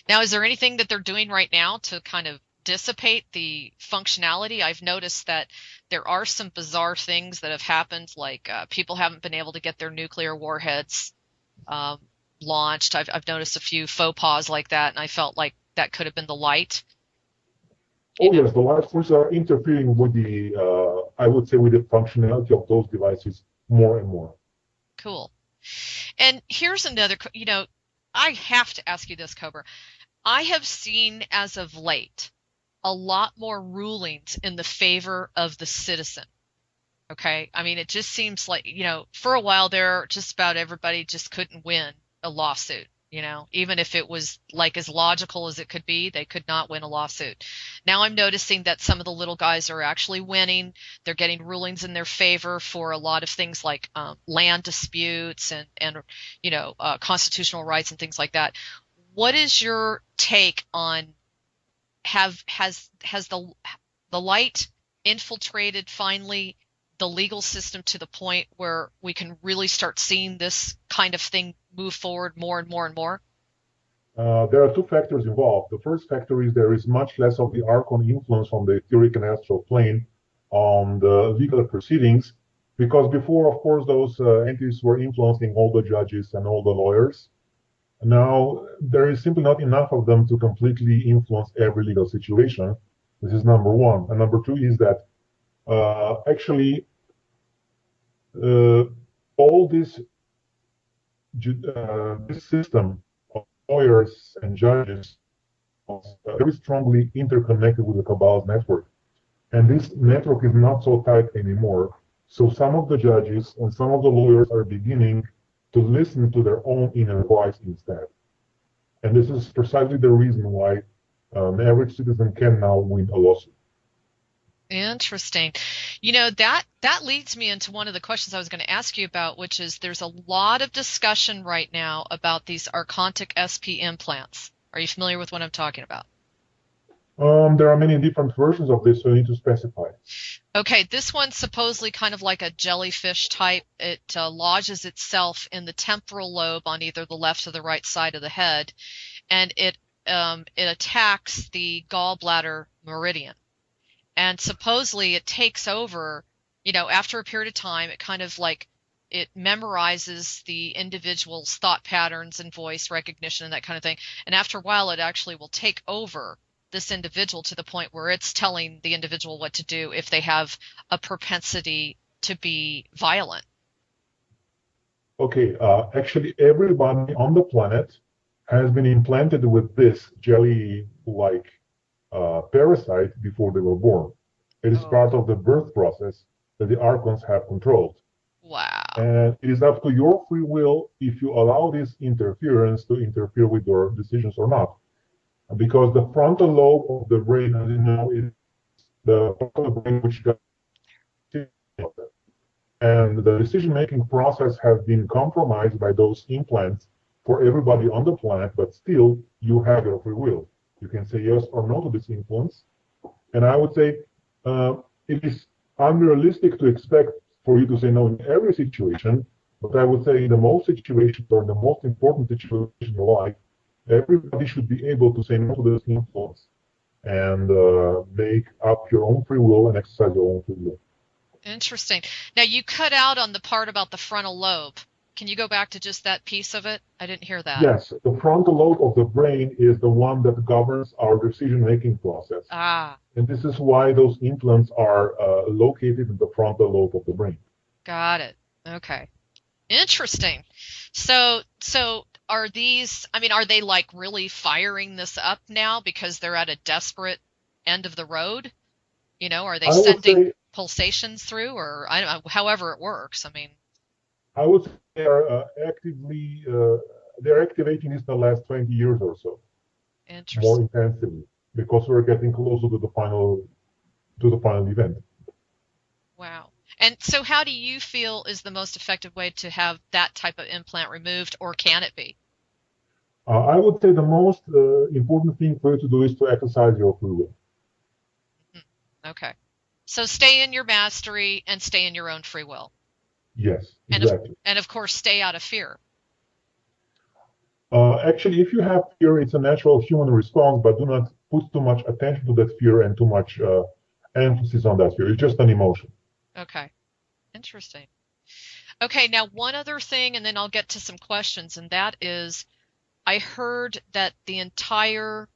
Now, is there anything that they're doing right now to kind of dissipate the functionality? I've noticed that there are some bizarre things that have happened, like people haven't been able to get their nuclear warheads um, launched. I've noticed a few faux pas like that, and I felt like that could have been the light. You Oh know, yes, the light sources are interfering with the, I would say, with the functionality of those devices more and more. cool. And here's another, I have to ask you this, Cobra. I have seen as of late a lot more rulings in the favor of the citizen. Okay. I mean, it just seems like, for a while there, just about everybody just couldn't win a lawsuit. Even if it was like as logical as it could be, they could not win a lawsuit. Now I'm noticing that some of the little guys are actually winning. They're getting rulings in their favor for a lot of things like land disputes and constitutional rights and things like that. What is your take on has the light infiltrated finally the legal system to the point where we can really start seeing this kind of thing move forward more and more and more? There are two factors involved. The first factor is there is much less of the Archon influence from the etheric and astral plane on the legal proceedings, because before, of course, those entities were influencing all the judges and all the lawyers. Now, there is simply not enough of them to completely influence every legal situation. This is number one. And number two is that actually uh, all this system of lawyers and judges is very strongly interconnected with the Cabal's network. And this network is not so tight anymore. So some of the judges and some of the lawyers are beginning to listen to their own inner voice instead. And this is precisely the reason why the average citizen can now win a lawsuit. Interesting. That leads me into one of the questions I was going to ask you about, which is there's a lot of discussion right now about these Archontic SP implants. Are you familiar with what I'm talking about? There are many different versions of this, so you need to specify. Okay, this one's supposedly kind of like a jellyfish type. It lodges itself in the temporal lobe on either the left or the right side of the head, and it attacks the gallbladder meridian. And supposedly it takes over, after a period of time, it kind of like it memorizes the individual's thought patterns and voice recognition and that kind of thing. And after a while, it actually will take over this individual to the point where it's telling the individual what to do if they have a propensity to be violent. Okay, actually, everybody on the planet has been implanted with this jelly-like parasite before they were born. It is Oh, part of the birth process that the Archons have controlled. wow. And it is up to your free will if you allow this interference to interfere with your decisions or not. Because the frontal lobe of the brain, as you know, is the part of the brain which got And the decision-making process has been compromised by those implants for everybody on the planet, but still you have your free will. You can say yes or no to this influence. And I would say it is unrealistic to expect for you to say no in every situation, but I would say in the most situations or the most important situation in your life, everybody should be able to say no to this influence and make up your own free will and exercise your own free will. Interesting. Now you cut out on the part about the frontal lobe. Can you go back to just that piece of it? I didn't hear that. Yes, the frontal lobe of the brain is the one that governs our decision-making process. Ah, And this is why those implants are located in the frontal lobe of the brain. got it. Okay. Interesting. So are these, I mean, are they like really firing this up now because they're at a desperate end of the road? You know, are they I would sending say, pulsations through, or I don't know, however it works? I mean, I would say they are they're activating this in the last 20 years or so, more interesting. intensively, because we're getting closer to the final event. Wow. And so how do you feel is the most effective way to have that type of implant removed, or can it be? I would say the most important thing for you to do is to exercise your free will. Mhm. Okay. So stay in your mastery and stay in your own free will. Yes, And of exactly. and of course stay out of fear. Actually, if you have fear, it's a natural human response, but do not put too much attention to that fear and too much emphasis on that fear. It's just an emotion. Okay. Interesting. Okay, now one other thing, and then I'll get to some questions, and that is I heard that the entire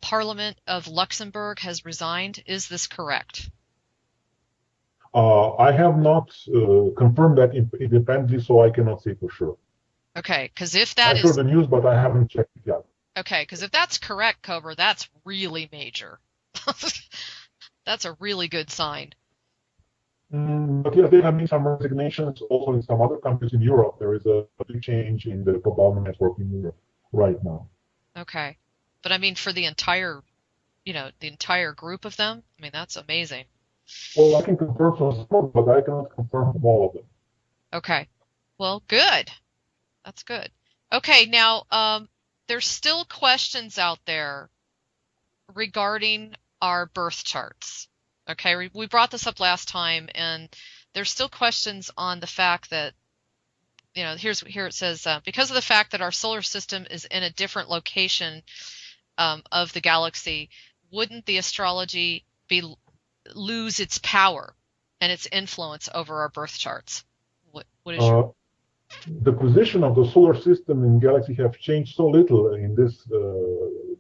Parliament of Luxembourg has resigned. Is this correct? I have not confirmed that independently, so I cannot say for sure. Okay, because if I that heard is the news, but I haven't checked it yet. okay, because if that's correct, Cobra, that's really major. That's a really good sign. But yeah, there have been some resignations also in some other countries in Europe. There is a big change in the global network in Europe right now. Okay, but I mean for the entire, the entire group of them. I mean that's amazing. Well, I can confirm from some, but I cannot confirm from all of them. Okay, well, good. That's good. Okay, now there's still questions out there regarding our birth charts. Okay, we brought this up last time, and there's still questions on the fact that, here it says, because of the fact that our solar system is in a different location of the galaxy, wouldn't the astrology lose its power and its influence over our birth charts? What is your Uh, the position of the solar system in galaxy have changed so little in this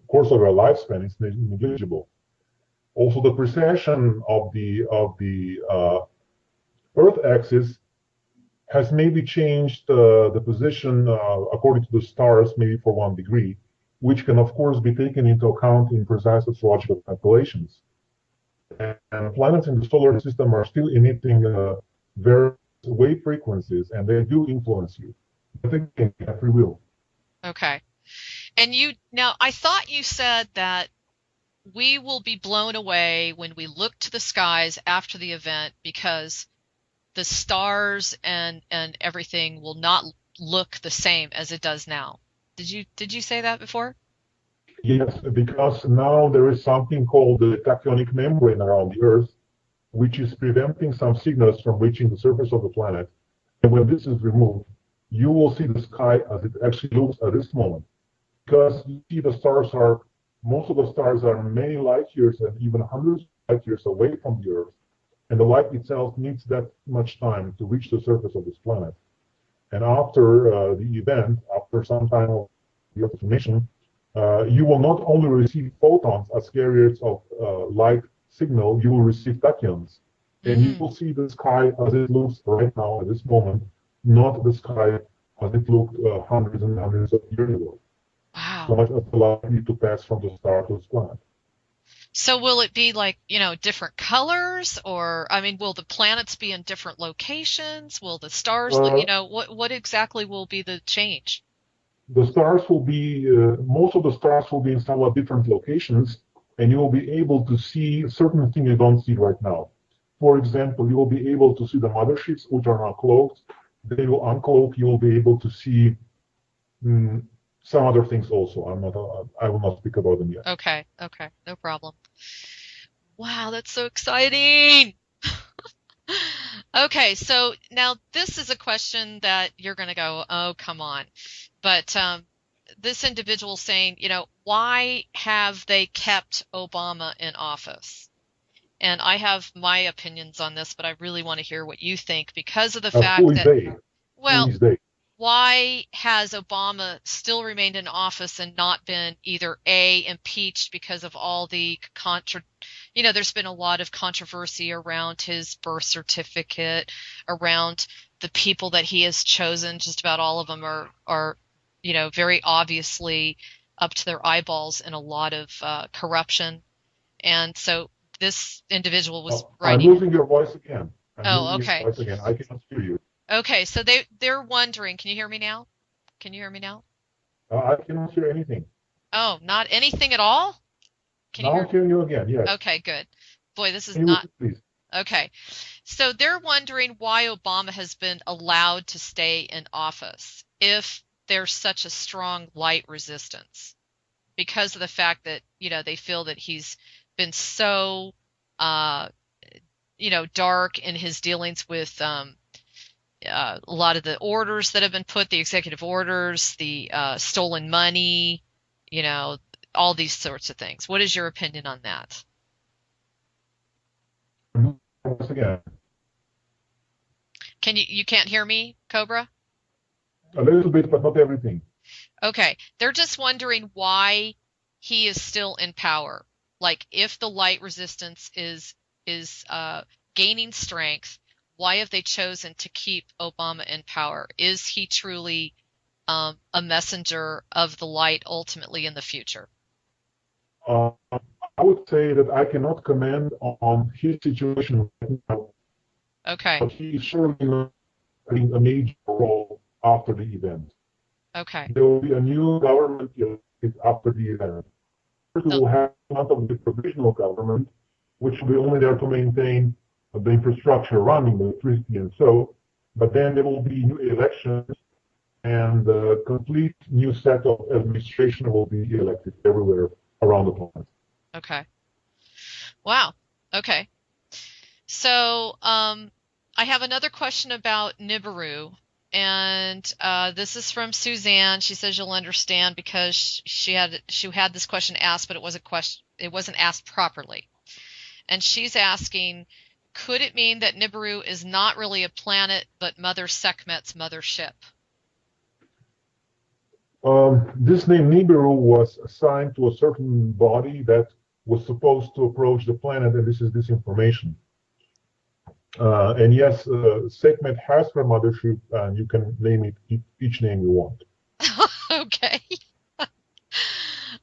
course of our lifespan; it's negligible. Also, the precession of the Earth axis has maybe changed the position according to the stars, maybe for 1 degree, which can of course be taken into account in precise astrological calculations. And planets in the solar system are still emitting various wave frequencies, and they do influence you. But again, you have free will. okay? And now I thought you said that we will be blown away when we look to the skies after the event because the stars and everything will not look the same as it does now. Did you say that before? Yes, because now there is something called the tachyonic membrane around the Earth, which is preventing some signals from reaching the surface of the planet. And when this is removed, you will see the sky as it actually looks at this moment. Because you see most of the stars are many light years and even hundreds of light years away from the Earth. And the light itself needs that much time to reach the surface of this planet. And after the event, after some time of the Earth's formation, you will not only receive photons as carriers of light signal, you will receive tachyons. And you Mm, will see the sky as it looks right now at this moment, not the sky as it looked hundreds and hundreds of years ago. So wow. much as the light need to pass from the star to the planet. So will it be like, different colors, or I mean, will the planets be in different locations? Will the stars, Uh, what exactly will be the change? the stars will be, most of the stars will be in somewhat different locations, and you will be able to see certain things you don't see right now. For example, you will be able to see the mother ships, which are now cloaked. They will uncloak. You will be able to see mm, some other things also. I will not speak about them yet. Okay, okay, no problem. Wow, that's so exciting. Okay, so now this is a question that you're going to go, oh, come on. But this individual saying, why have they kept Obama in office? And I have my opinions on this, but I really want to hear what you think because of the Who fact is that, they? Who well, is they? why has Obama still remained in office and not been either A, impeached because of all the there's been a lot of controversy around his birth certificate, around the people that he has chosen. Just about all of them are very obviously up to their eyeballs in a lot of corruption. And so this individual was I'm writing. losing your voice again. I'm Oh, losing your okay. voice again. I cannot hear you. Okay, so they're wondering, can you hear me now? Can you hear me now? I cannot hear anything. Oh, not anything at all? Can you Now hear? I'm hearing you again. Yes. Okay, good. Boy, this is Can you not repeat, please? okay. So they're wondering why Obama has been allowed to stay in office if there's such a strong light resistance because of the fact that, they feel that he's been so, uh, dark in his dealings with a lot of the orders that have been put, the executive orders, the stolen money, you know, all these sorts of things. What is your opinion on that? Once again, You can't hear me, Cobra? a little bit, but not everything. Okay. They're just wondering why he is still in power. Like if the light resistance is gaining strength, why have they chosen to keep Obama in power? Is he truly a messenger of the light ultimately in the future? Uh, I would say that I cannot comment on his situation right now, Okay. but he is surely not playing a major role after the event. Okay. There will be a new government elected after the event. First, we The, will have part of the provisional government, which will be only there to maintain the infrastructure running, the electricity and so. But then there will be new elections, and a complete new set of administration will be elected everywhere around the planet. okay. Wow. Okay. So, I have another question about Nibiru, and this is from Suzanne. She says you'll understand because she had this question asked, but it wasn't asked properly. And she's asking, could it mean that Nibiru is not really a planet, but Mother Sekhmet's mothership? This name Nibiru was assigned to a certain body that was supposed to approach the planet, and this is disinformation. And yes, Sekhmet has her mothership, and you can name it each name you want. Okay.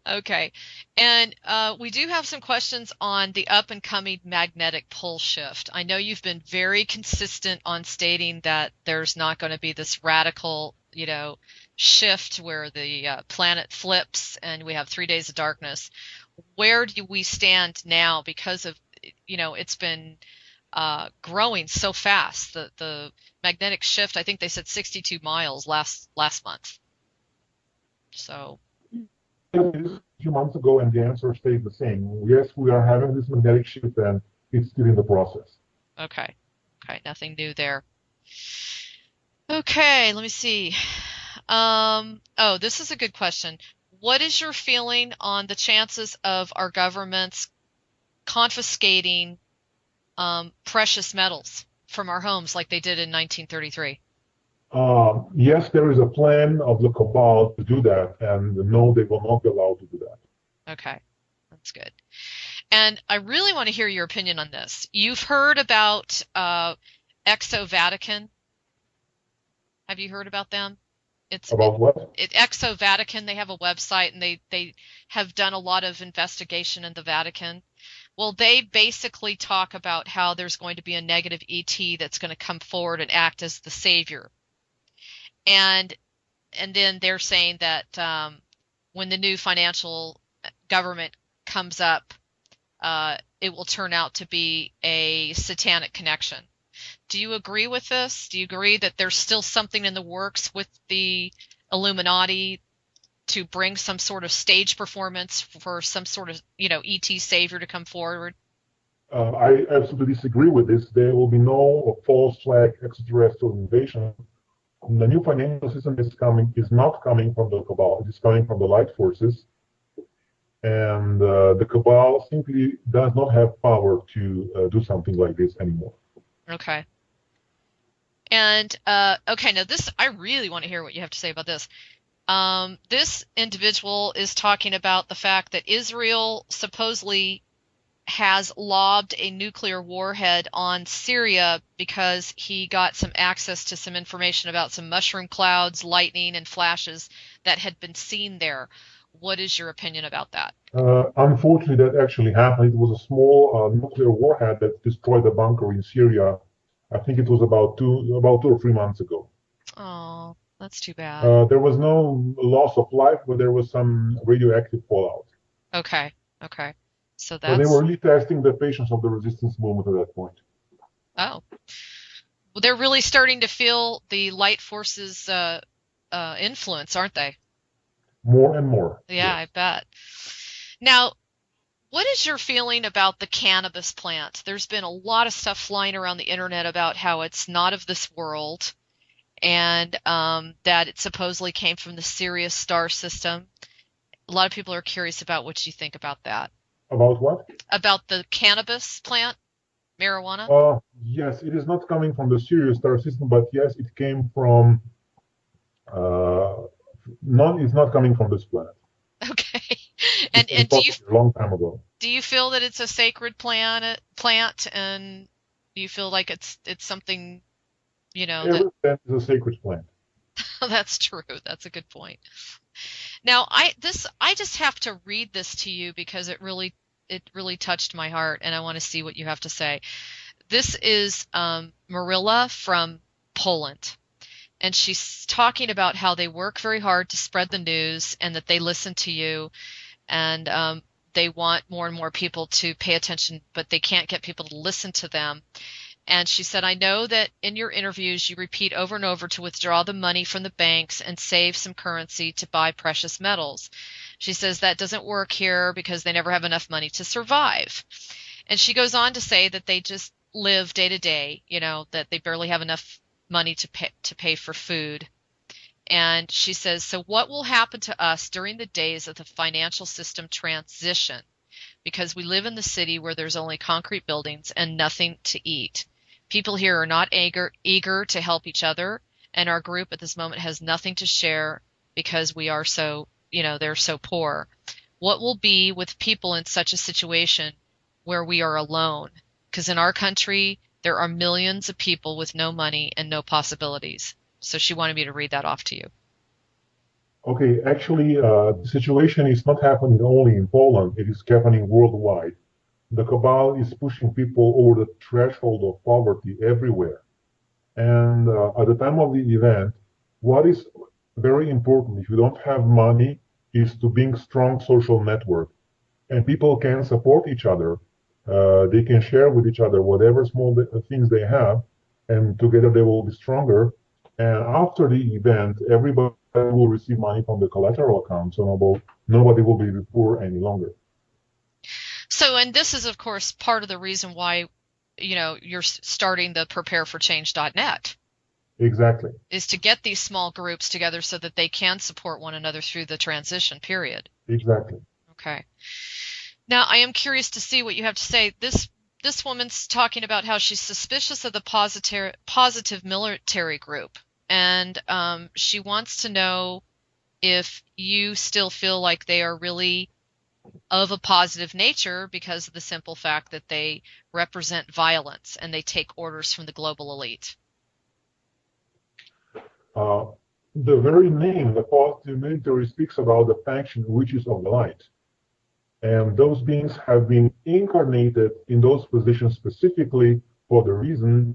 Okay. And we do have some questions on the up and coming magnetic pole shift. I know you've been very consistent on stating that there's not going to be this radical, shift where the planet flips and we have 3 days of darkness. Where do we stand now because of, it's been growing so fast. The magnetic shift, I think they said 62 miles last month. So, A few months ago, and the answer stayed the same. Yes, we are having this magnetic shift, and it's still in the process. okay. Okay, nothing new there. Okay, let me see. Oh, this is a good question. What is your feeling on the chances of our governments confiscating precious metals from our homes like they did in 1933? Yes, there is a plan of the cabal to do that, and no, they will not be allowed to do that. Okay, that's good. And I really want to hear your opinion on this. You've heard about Exo Vatican. Have you heard about them? About what? Exo Vatican. They have a website and they have done a lot of investigation in the Vatican. Well, they basically talk about how there's going to be a negative ET that's going to come forward and act as the savior. And then they're saying that when the new financial government comes up, it will turn out to be a satanic connection. Do you agree with this? Do you agree that there's still something in the works with the Illuminati to bring some sort of stage performance for some sort of, ET savior to come forward? I absolutely disagree with this. There will be no false flag extraterrestrial invasion. The new financial system is not coming from the cabal. It is coming from the light forces, and the cabal simply does not have power to do something like this anymore. Okay. And okay, now this I really want to hear what you have to say about this. This individual is talking about the fact that Israel supposedly has lobbed a nuclear warhead on Syria because he got some access to some information about some mushroom clouds, lightning, and flashes that had been seen there. What is your opinion about that? Unfortunately, that actually happened. It was a small nuclear warhead that destroyed a bunker in Syria. I think it was about 2 or 3 months ago. Oh, that's too bad. There was no loss of life, but there was some radioactive fallout. Okay, okay. So So they were that's, really testing the patience of the resistance movement at that point. oh. Well, they're really starting to feel the light forces influence, aren't they? More and more, Yeah, I yes. bet. Now, what is your feeling about the cannabis plant? There's been a lot of stuff flying around the internet about how it's not of this world and that it supposedly came from the Sirius star system. A lot of people are curious about what you think about that. About what? About the cannabis plant, marijuana? Yes, it is not coming from the Sirius star system, but yes, it came from. Uh, it's not coming from this planet. Okay. It And came and do from you a long time ago. do you feel that it's a sacred plant and do you feel like it's something, that Every plant is a sacred plant. that's true. That's a good point. Now, I just have to read this to you because it really touched my heart, and I want to see what you have to say. This is Marilla from Poland, and she's talking about how they work very hard to spread the news and that they listen to you, and they want more and more people to pay attention, but they can't get people to listen to them. And she said, I know that in your interviews you repeat over and over to withdraw the money from the banks and save some currency to buy precious metals. She says that doesn't work here because they never have enough money to survive. And she goes on to say that they just live day to day, that they barely have enough money to pay for food. And she says, so what will happen to us during the days of the financial system transition? Because we live in the city where there's only concrete buildings and nothing to eat. People here are not eager to help each other, and our group at this moment has nothing to share because we are so, they're so poor. What will be with people in such a situation where we are alone? Because in our country, there are millions of people with no money and no possibilities. So she wanted me to read that off to you. Okay, actually, the situation is not happening only in Poland, it is happening worldwide. The cabal is pushing people over the threshold of poverty everywhere. And at the time of the event, what is very important if you don't have money is to build strong social network. And people can support each other. They can share with each other whatever small things they have, and together they will be stronger. And after the event, everybody will receive money from the collateral account, so nobody will be poor any longer. So, and this is, of course, part of the reason why, you're starting the prepareforchange.net Exactly. is to get these small groups together so that they can support one another through the transition period. Exactly. Okay. Now, I am curious to see what you have to say. This woman's talking about how she's suspicious of the positive military group, and she wants to know if you still feel like they are really of a positive nature because of the simple fact that they represent violence and they take orders from the global elite. Uh, the very name, the positive military, speaks about the faction witches of the light. And those beings have been incarnated in those positions specifically for the reason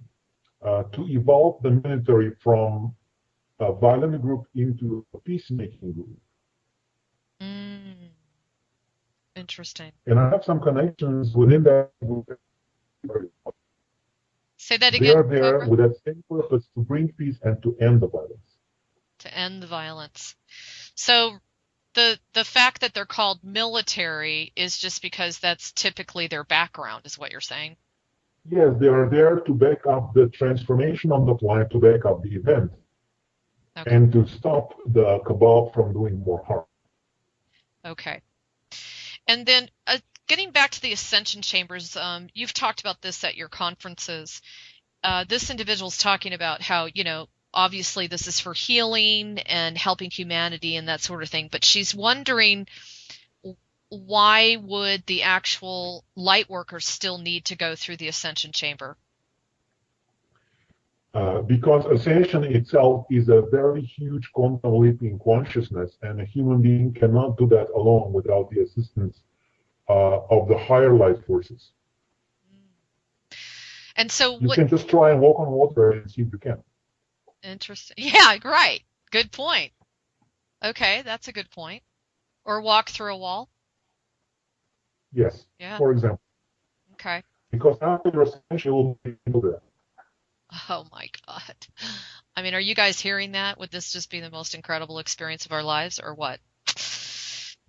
to evolve the military from a violent group into a peacemaking group. Mm, Interesting. And I have some connections within that group. Say that They again, are there Cobra? with that same purpose to bring peace and to end the violence. To end the violence. So the fact that they're called military is just because that's typically their background, is what you're saying? Yes, they are there to back up the transformation on the planet, to back up the event, Okay. and to stop the cabal from doing more harm. Okay. And then getting back to the ascension chambers, you've talked about this at your conferences. This individual's talking about how, obviously this is for healing and helping humanity and that sort of thing, but she's wondering why would the actual light workers still need to go through the ascension chamber? Because ascension itself is a very huge quantum leap in consciousness, and a human being cannot do that alone without the assistance of the higher light forces. And so You what, can just try and walk on water and see if you can. interesting. Yeah, right. Good point. Okay, that's a good point. Or walk through a wall. Yes, Yeah. for example. Okay. Because after your ascension, you will be able to do that. Oh my God. I mean, are you guys hearing that? Would this just be the most incredible experience of our lives or what?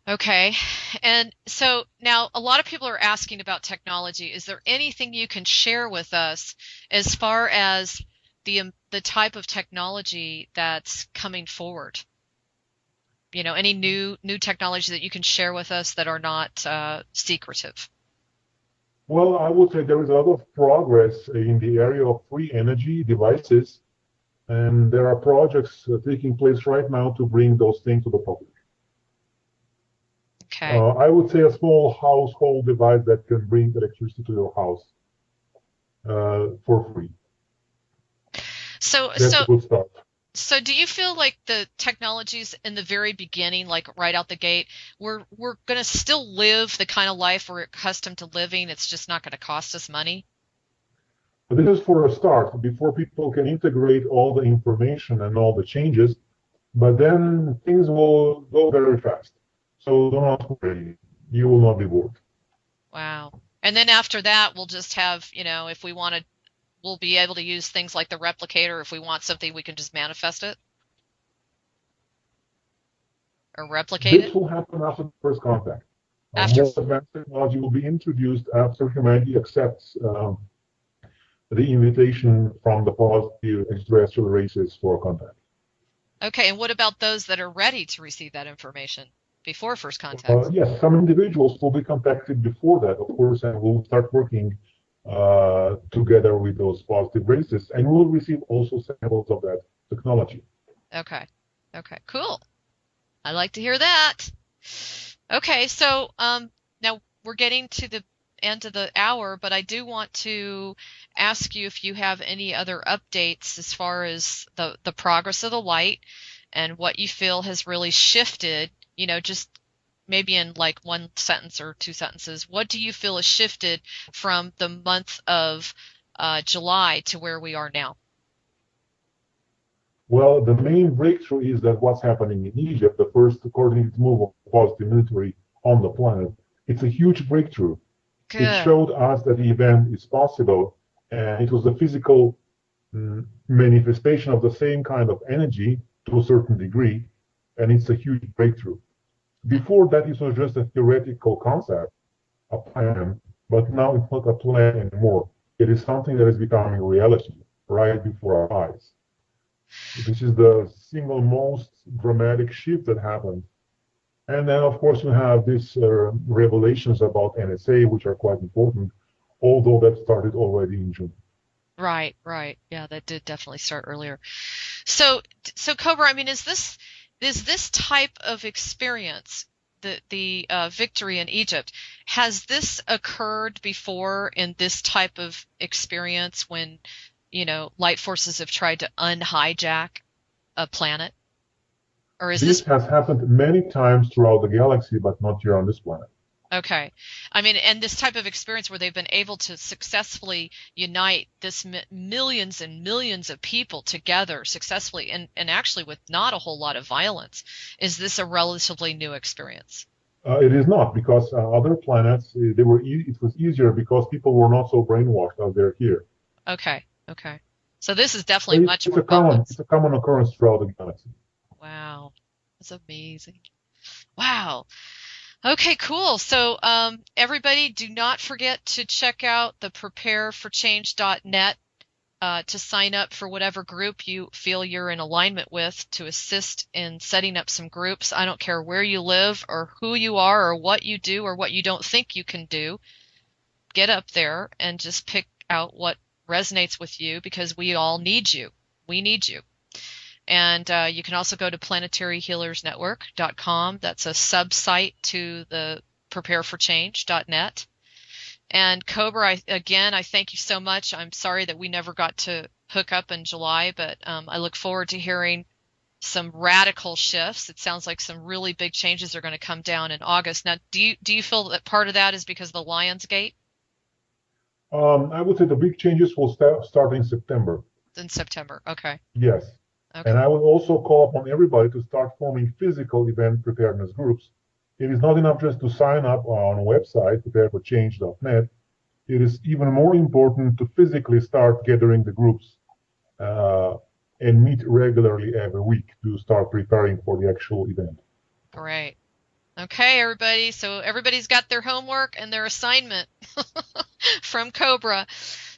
Okay. And so now a lot of people are asking about technology. Is there anything you can share with us as far as the type of technology that's coming forward? Any new technology that you can share with us that are not secretive? Well, I would say there is a lot of progress in the area of free energy devices, and there are projects taking place right now to bring those things to the public. Okay. I would say a small household device that can bring electricity to your house for free. So That's so a good start. So do you feel like the technologies in the very beginning, like right out the gate, we're going to still live the kind of life we're accustomed to living? It's just not going to cost us money? But this is for a start, before people can integrate all the information and all the changes, but then things will go very fast. So do not worry, you will not be bored. Wow. And then after that, we'll just have, if we want to, we'll be able to use things like the replicator. If we want something, we can just manifest it or replicate This it will happen after the first contact. after. More advanced technology will be introduced after humanity accepts the invitation from the positive extraterrestrial races for contact. Okay. And what about those that are ready to receive that information before first contact? Yes, some individuals will be contacted before that, of course, and we'll start working together with those positive races, and we'll receive also samples of that technology. Okay. Okay. Cool. I like to hear that. Okay, so now we're getting to the end of the hour, but I do want to ask you if you have any other updates as far as the progress of the light and what you feel has really shifted, just maybe in like one sentence or two sentences. What do you feel has shifted from the month of July to where we are now? Well, the main breakthrough is that what's happening in Egypt, the first coordinated move of positive military on the planet, it's a huge breakthrough. It Good. showed us that the event is possible, and it was a physical manifestation of the same kind of energy to a certain degree, and it's a huge breakthrough. Before that, it was just a theoretical concept, a plan, but now it's not a plan anymore. It is something that is becoming reality right before our eyes. This is the single most dramatic shift that happened. And then, of course, you have these revelations about NSA, which are quite important, although that started already in June. Right, right. Yeah, that did definitely start earlier. So Cobra, I mean, is this type of experience, the victory in Egypt, has this occurred before in this type of experience when, light forces have tried to unhijack a planet? Or is This this has happened many times throughout the galaxy, but not here on this planet. okay? I mean, and this type of experience where they've been able to successfully unite this millions and millions of people together successfully and actually with not a whole lot of violence, is this a relatively new experience? It is not because other planets it was easier because people were not so brainwashed as they're here. Okay, okay. So this is definitely much It's more a common focused. occurrence throughout the galaxy. Wow, that's amazing. Wow. Okay, cool. So, everybody, do not forget to check out the prepareforchange.net to sign up for whatever group you feel you're in alignment with to assist in setting up some groups. I don't care where you live or who you are or what you do or what you don't think you can do. Get up there and just pick out what resonates with you because we all need you. We need you. And you can also go to planetaryhealersnetwork.com. That's a sub-site to the prepareforchange.net. And Cobra, I thank you so much. I'm sorry that we never got to hook up in July, but I look forward to hearing some radical shifts. It sounds like some really big changes are going to come down in August. Now, do you feel that part of that is because of the Lions Gate I would say the big changes will start in September. in September? Okay. Yes. And Okay. I would also call upon everybody to start forming physical event preparedness groups. It is not enough just to sign up on a website, prepareforchange.net. It is even more important to physically start gathering the groups uh, and meet regularly every week to start preparing for the actual event. Great. Okay, everybody. So everybody's got their homework and their assignment from Cobra.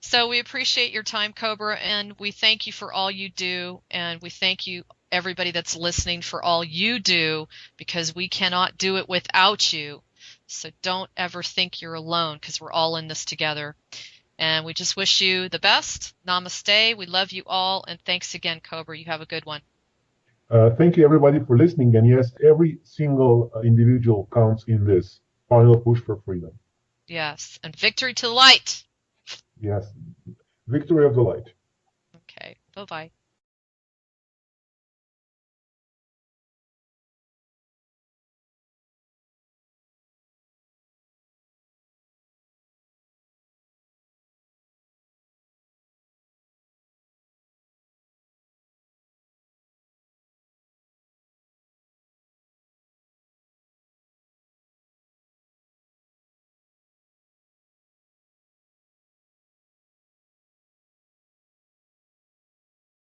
So we appreciate your time, Cobra, and we thank you for all you do. And we thank you, everybody that's listening, for all you do because we cannot do it without you. So don't ever think you're alone because we're all in this together. And we just wish you the best. Namaste. We love you all. And thanks again, Cobra. You have a good one. Thank you, everybody, for listening. And yes, every single individual counts in this final push for freedom. Yes. And victory to the light. Yes, victory of the light. Okay. Bye bye.